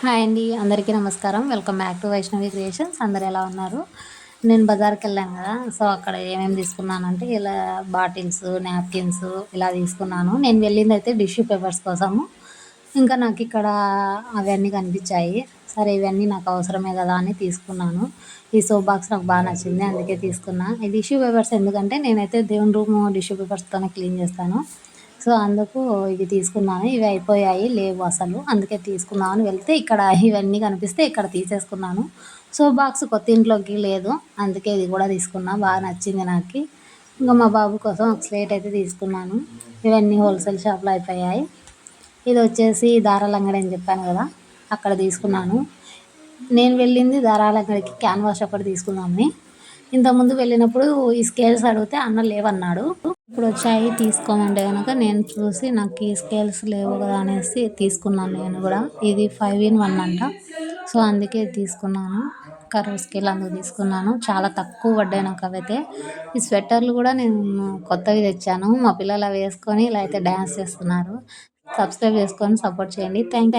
Hi అండి. అందరికీ నమస్కారం. Welcome back to Vaishnavi creations. అందరూ ఎలా ఉన్నారు? నేను బజార్‌కెళ్ళాను గదా! సో, అక్కడ ఏమేమి తీసుకున్నానంటే ఇలా బాటిల్స్, నాప్కిన్స్ ఇలా తీసుకున్నాను. నేను వెళ్ళిందైతే టిష్యూ పేపర్స్ కోసము. ఇంకా నాకిక్కడ అవన్నీ కనిపించాయి. సరే ఇవన్నీ నాకు అవసరమే గదా అని తీసుకున్నాను. ఈ సోప్ బాక్స్ నాకు బా నచ్చింది. అందుకే తీసుకున్నా. ఈ టిష్యూ పేపర్స్ ఎందుకంటే నేనైతే దేవుని రూము టిష్యూ పేపర్స్‌తోనే క్లీన్ చేస్తాను. సో, అందుకు ఇవి తీసుకున్నాను. ఇవి అయిపోయాయి. లేవు అసలు. అందుకే తీసుకుందామని వెళ్తే ఇక్కడ ఇవన్నీ కనిపిస్తే ఇక్కడ తీసేసుకున్నాను. సోప్ బాక్స్ కొత్త ఇంట్లోకి లేదు. అందుకే ఇది కూడా తీసుకున్నా. బాగా నచ్చింది నాకి. ఇంక మా బాబు కోసం ఒక స్లేట్ అయితే తీసుకున్నాను. ఇవన్నీ హోల్‌సేల్ షాప్‌లో అయిపోయాయి. ఇదొచ్చేసి దారాల అంగడి అని చెప్పాను గదా! అక్కడ తీసుకున్నాను. నేను వెళ్ళింది దారాల అంగడికి క్యాన్వాస్ ఒకటి తీసుకుందామని. ఇంతకుముందు వెళ్ళినప్పుడు ఈ స్కేల్స్ అడిగితే అన్న లేవన్నాడు. ఇప్పుడొచ్చాయి తీసుకోమంటే గనక నేను చూసి నాకు ఈ స్కేల్స్ లేవు గదా అనేసి తీసుకున్నాను నేను గూడా. ఇది 5 ఇన్ 1 అంట. సో, అందుకే తీసుకున్నాను. కర్వ్ స్కేల్ అందుకు తీసుకున్నాను. చాలా తక్కువ పడ్డాయి నాకవైతే. ఈ స్వెటర్లు గూడా నేను కొత్తవి తెచ్చాను. మా పిల్లలు అవి యేసుకొని ఇలా అయితే డాన్స్ చేస్తున్నారు. సబ్స్క్రైబ్ చేసుకొని సపోర్ట్ చేయండి. Thank you.